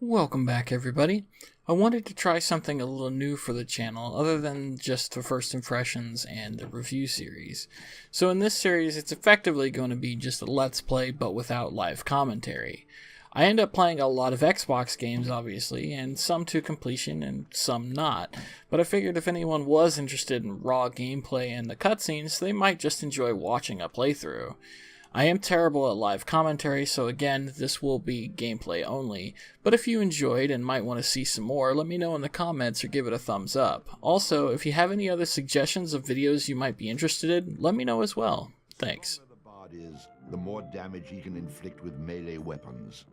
Welcome back, everybody. I wanted to try something a little new for the channel other than just the first impressions and the review series. So in this series, it's effectively going to be just a let's play but without live commentary. I end up playing a lot of Xbox games, obviously, and some to completion and some not, but I figured if anyone was interested in raw gameplay and the cutscenes, they might just enjoy watching a playthrough. I am terrible at live commentary, so again, this will be gameplay only, but if you enjoyed and might want to see some more, let me know in the comments or give it a thumbs up. Also, if you have any other suggestions of videos you might be interested in, let me know as well. Thanks. The bard is, the more damage he can inflict with melee weapons.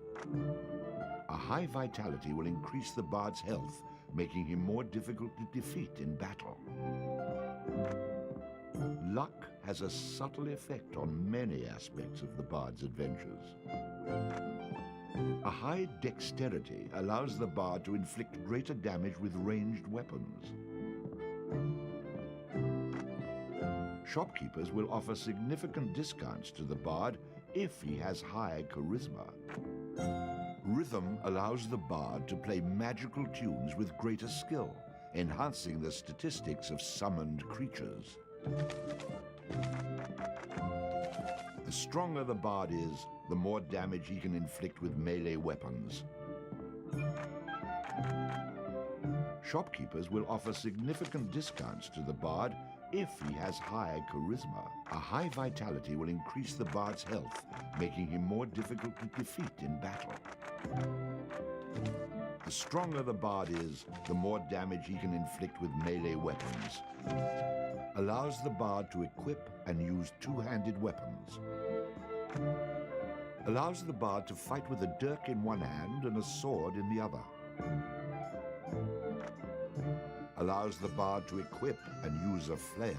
A high vitality will increase the bard's health, making him more difficult to defeat in battle. Luck has a subtle effect on many aspects of the bard's adventures. A high dexterity allows the bard to inflict greater damage with ranged weapons. Shopkeepers will offer significant discounts to the bard if he has high charisma. Rhythm allows the bard to play magical tunes with greater skill, enhancing the statistics of summoned creatures. The stronger the bard is, the more damage he can inflict with melee weapons. Shopkeepers will offer significant discounts to the bard if he has high charisma. A high vitality will increase the bard's health, making him more difficult to defeat in battle. The stronger the bard is, the more damage he can inflict with melee weapons. Allows the bard to equip and use two-handed weapons. Allows the bard to fight with a dirk in one hand and a sword in the other. Allows the bard to equip and use a flail.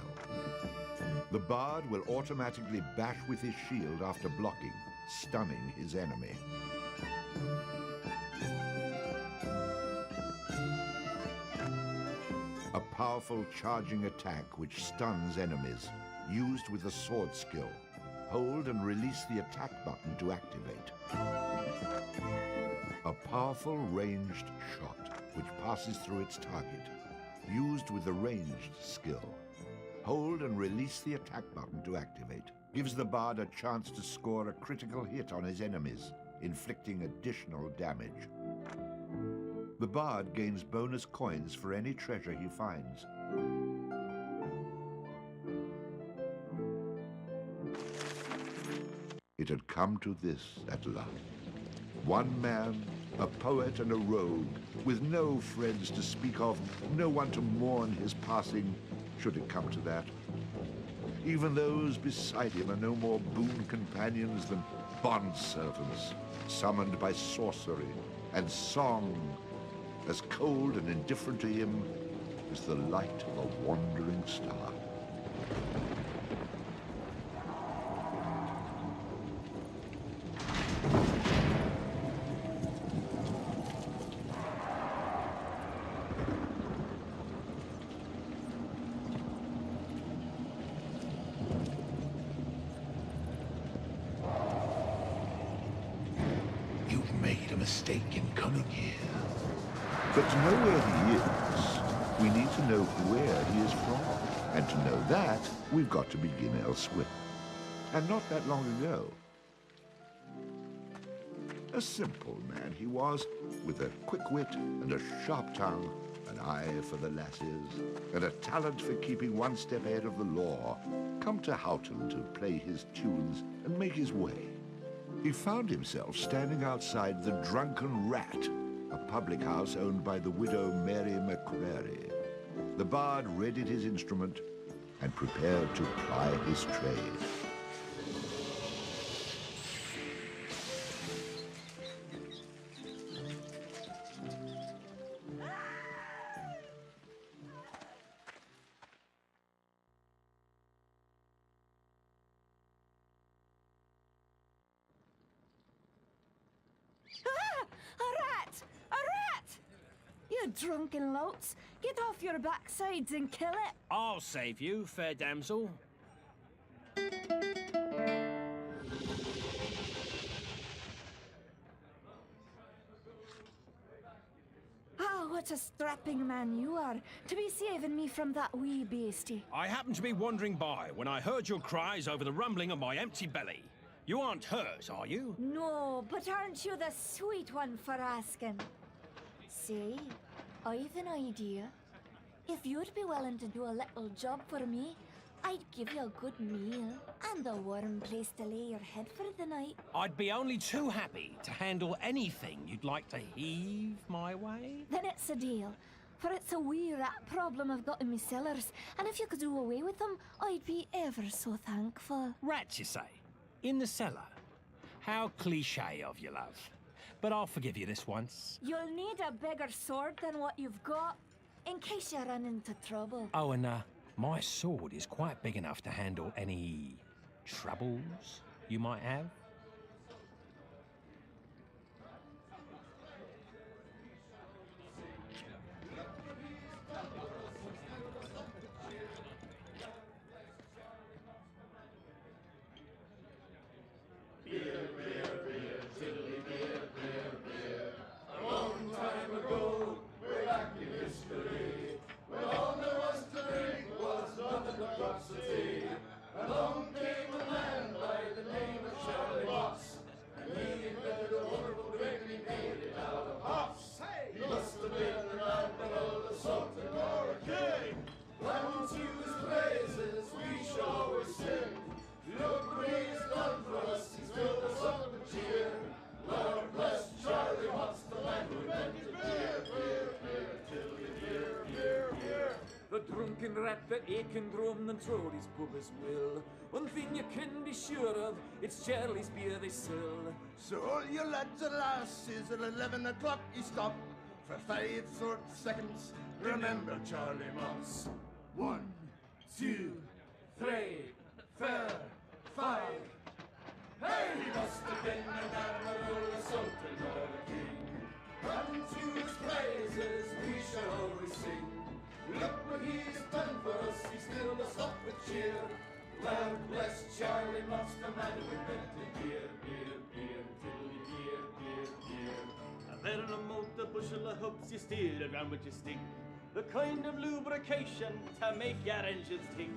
The bard will automatically bash with his shield after blocking, stunning his enemy. A powerful charging attack which stuns enemies, used with a sword skill. Hold and release the attack button to activate. A powerful ranged shot which passes through its target, used with a ranged skill. Hold and release the attack button to activate. Gives the bard a chance to score a critical hit on his enemies, inflicting additional damage. The bard gains bonus coins for any treasure he finds. It had come to this at last. One man, a poet and a rogue, with no friends to speak of, no one to mourn his passing, should it come to that. Even those beside him are no more boon companions than bondservants, summoned by sorcery and song, as cold and indifferent to him as the light of a wandering star. You've made a mistake in coming here. But to know where he is, we need to know where he is from. And to know that, we've got to begin elsewhere. And not that long ago. A simple man he was, with a quick wit and a sharp tongue, an eye for the lasses, and a talent for keeping one step ahead of the law, come to Houghton to play his tunes and make his way. He found himself standing outside the Drunken Rat, a public house owned by the widow Mary McCrary. The bard readied his instrument and prepared to ply his trade. You drunken louts! Get off your backsides and kill it! I'll save you, fair damsel. What a strapping man you are, to be saving me from that wee beastie. I happened to be wandering by when I heard your cries over the rumbling of my empty belly. You aren't hers, are you? No, but aren't you the sweet one for asking? Say, I've an idea. If you'd be willing to do a little job for me, I'd give you a good meal and a warm place to lay your head for the night. I'd be only too happy to handle anything you'd like to heave my way. Then it's a deal. For it's a wee rat problem I've got in me cellars, and if you could do away with them, I'd be ever so thankful. Rats, you say? In the cellar? How cliché of you, love. But I'll forgive you this once. You'll need a bigger sword than what you've got, in case you run into trouble. Oh, and my sword is quite big enough to handle any troubles you might have. The drunken rat that aching drum and throw his purpose will. One thing you can be sure of, it's Charlie's beer they sell. So all you lads and lasses at 11 o'clock you stop for 5 short seconds. Remember Charlie Moss. 1, 2, 3, 4, 5. Hey, he must have been an admiral, a sultan or a king. Unto his praises we shall always sing. Look what he's done for us, he's still us up with cheer. Lord bless Charlie Moss, the man who invented beer, beer, beer, tiddly beer, beer, beer. And then a motor bushel of hoops you steal around with your stick. The kind of lubrication to make your engines tick.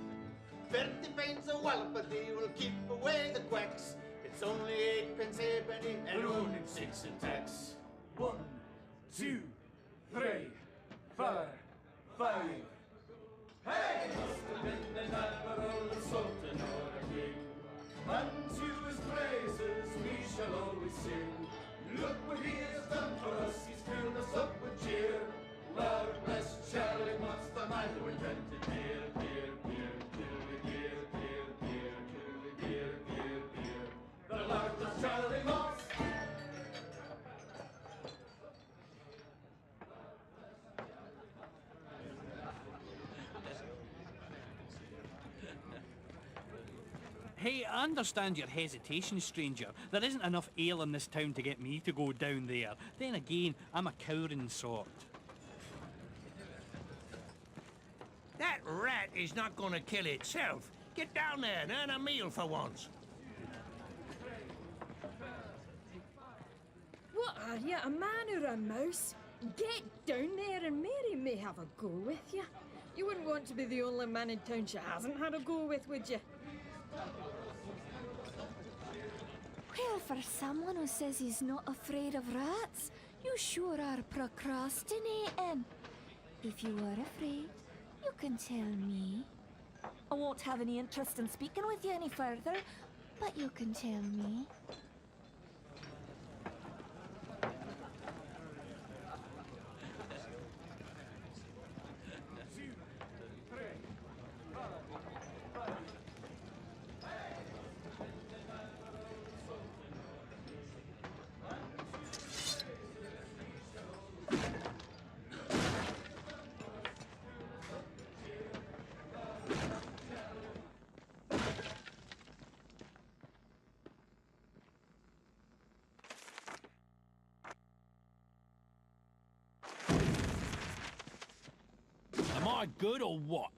30 pints of wallopity will keep away the quacks. It's only 8 pence halfpenny and only 6 in tax. 1, 2, 3, 4, 5. Hey, must have been an admiral, a sultan or a king. Unto his praises we shall always sing. Look what he has done for us, he's filled us up with cheer. Lord bless Charlie Moss, the man who invented beer, beer, beer, beer, beer, beer, beer, beer, beer, beer, beer. The Lord bless Charlie Moss. Hey, I understand your hesitation, stranger. There isn't enough ale in this town to get me to go down there. Then again, I'm a cowering sort. That rat is not going to kill itself. Get down there and earn a meal for once. What are you, a man or a mouse? Get down there and Mary may have a go with you. You wouldn't want to be the only man in town she hasn't had a go with, would you? Well, for someone who says he's not afraid of rats, you sure are procrastinating. If you are afraid, you can tell me. I won't have any interest in speaking with you any further, but you can tell me. Am I good or what?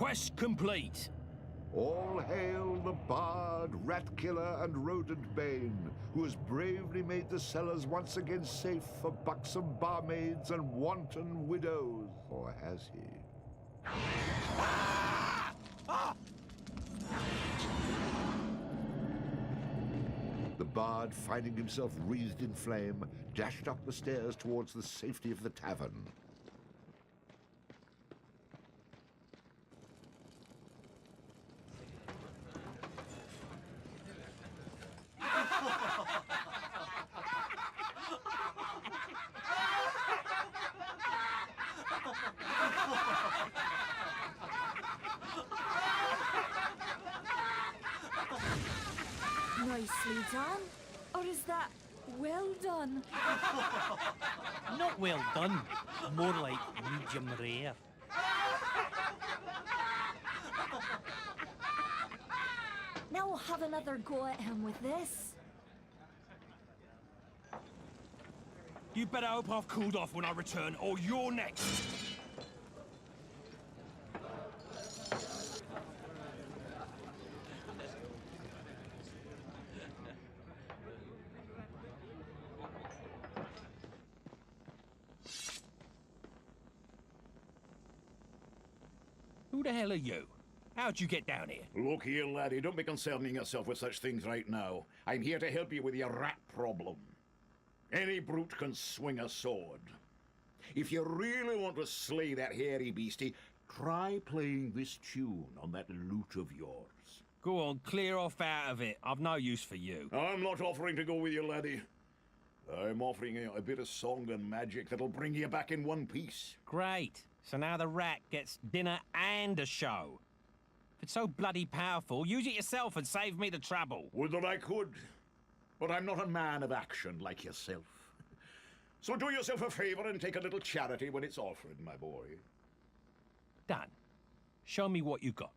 Quest complete. All hail the bard, rat killer, and rodent bane, who has bravely made the cellars once again safe for buxom barmaids and wanton widows. Or has he? The bard, finding himself wreathed in flame, dashed up the stairs towards the safety of the tavern. Nicely done. Or is that well done? Not well done. More like medium rare. Now we'll have another go at him with this. You better hope I've cooled off when I return, or you're next. Who the hell are you? How'd you get down here? Look here, laddie, don't be concerning yourself with such things right now. I'm here to help you with your rat problem. Any brute can swing a sword. If you really want to slay that hairy beastie, try playing this tune on that lute of yours. Go on, clear off out of it. I've no use for you. I'm not offering to go with you, laddie. I'm offering you a bit of song and magic that'll bring you back in one piece. Great. So now the rat gets dinner and a show. If it's so bloody powerful, use it yourself and save me the trouble. Would that I could, but I'm not a man of action like yourself. So do yourself a favor and take a little charity when it's offered, my boy. Done. Show me what you got.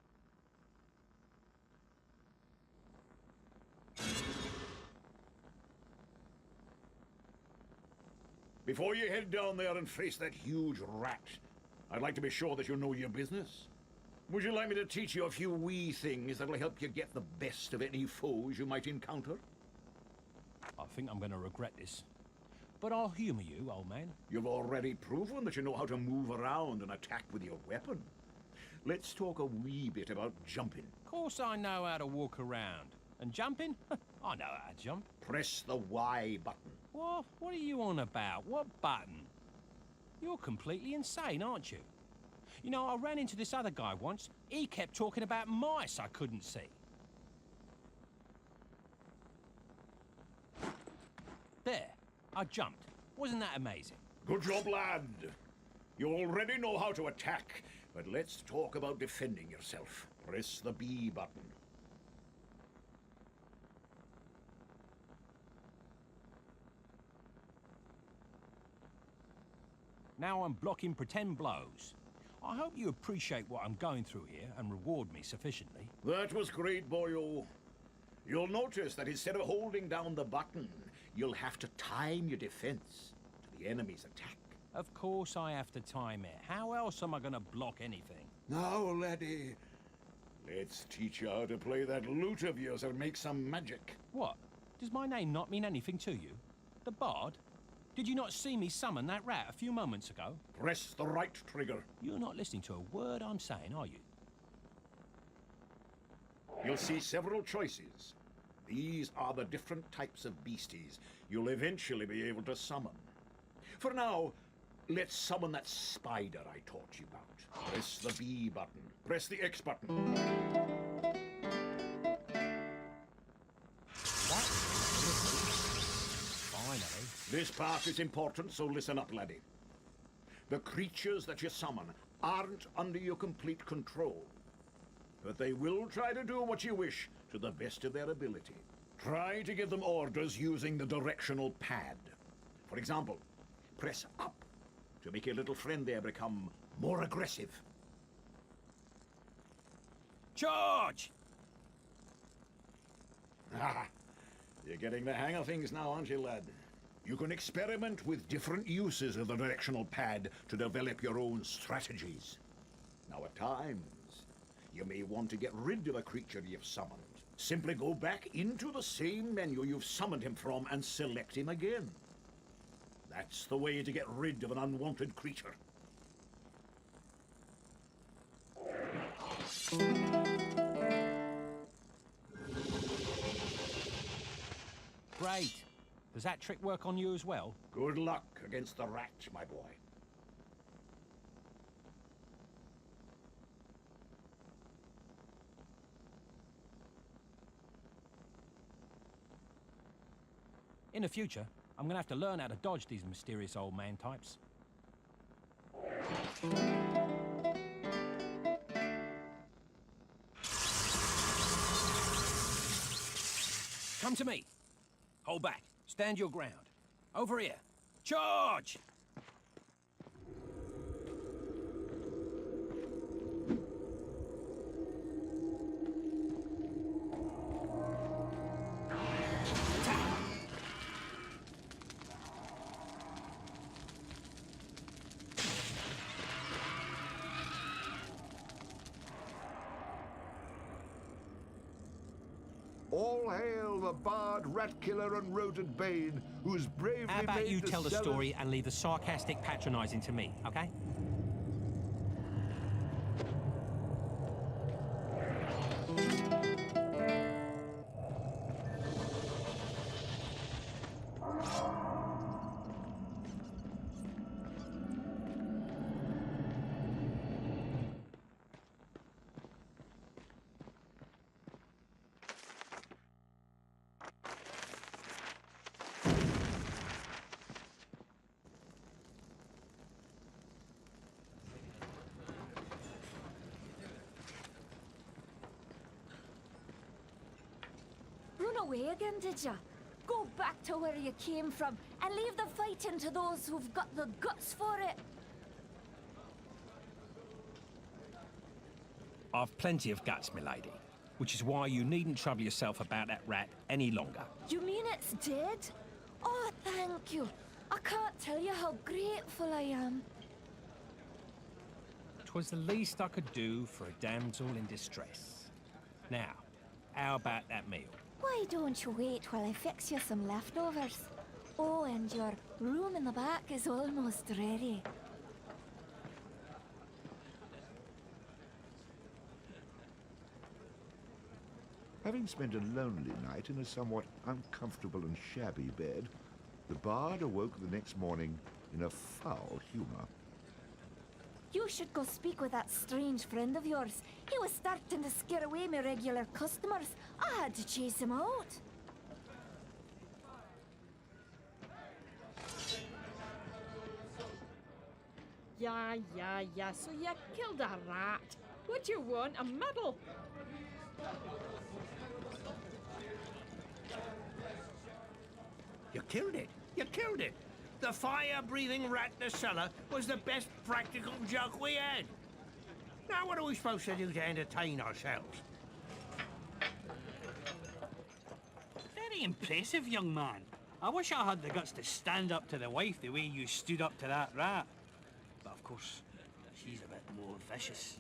Before you head down there and face that huge rat, I'd like to be sure that you know your business. Would you like me to teach you a few wee things that'll help you get the best of any foes you might encounter? I think I'm going to regret this. But I'll humor you, old man. You've already proven that you know how to move around and attack with your weapon. Let's talk a wee bit about jumping. Of course I know how to walk around. And jumping? I know how to jump. Press the Y button. What? What are you on about? What button? You're completely insane, aren't you? You know, I ran into this other guy once. He kept talking about mice I couldn't see. There. I jumped. Wasn't that amazing? Good job, lad. You already know how to attack, but let's talk about defending yourself. Press the B button. Now I'm blocking pretend blows. I hope you appreciate what I'm going through here and reward me sufficiently. That was great, boyo. You'll notice that instead of holding down the button, you'll have to time your defense to the enemy's attack. Of course I have to time it. How else am I going to block anything? Now, laddie, let's teach you how to play that lute of yours and make some magic. What? Does my name not mean anything to you? The Bard? Did you not see me summon that rat a few moments ago? Press the right trigger. You're not listening to a word I'm saying, are you? You'll see several choices. These are the different types of beasties you'll eventually be able to summon. For now, let's summon that spider I taught you about. Press the B button. Press the X button. Finally. This part is important, so listen up, laddie. The creatures that you summon aren't under your complete control, but they will try to do what you wish to the best of their ability. Try to give them orders using the directional pad. For example, press up to make your little friend there become more aggressive. Charge! Ah, you're getting the hang of things now, aren't you, lad? You can experiment with different uses of the directional pad to develop your own strategies. Now, at times, You may want to get rid of a creature you've summoned. Simply go back into the same menu you've summoned him from and select him again. That's the way to get rid of an unwanted creature. Great. Does that trick work on you as well? Good luck against the rat, my boy. In the future, I'm gonna have to learn how to dodge these mysterious old man types. Come to me. Hold back. Stand your ground. Over here. Charge! All hail the bard, rat killer, and rodent bane, who's bravely How about made you tell the sellers- story and leave the sarcastic patronizing to me, okay? Run away again, did ya? Go back to where you came from and leave the fighting to those who've got the guts for it. I've plenty of guts, milady, which is why you needn't trouble yourself about that rat any longer. You mean it's dead? Oh, thank you. I can't tell you how grateful I am. 'Twas the least I could do for a damsel in distress. Now, how about that meal? Why don't you wait while I fix you some leftovers? Oh, and your room in the back is almost ready. Having spent a lonely night in a somewhat uncomfortable and shabby bed, the bard awoke the next morning in a foul humor. You should go speak with that strange friend of yours. He was starting to scare away my regular customers. I had to chase him out. Yeah, so you killed a rat. What do you want, a medal? You killed it. You killed it. The fire-breathing rat in the cellar was the best practical joke we had. Now what are we supposed to do to entertain ourselves? Very impressive, young man. I wish I had the guts to stand up to the wife the way you stood up to that rat. But of course, she's a bit more vicious.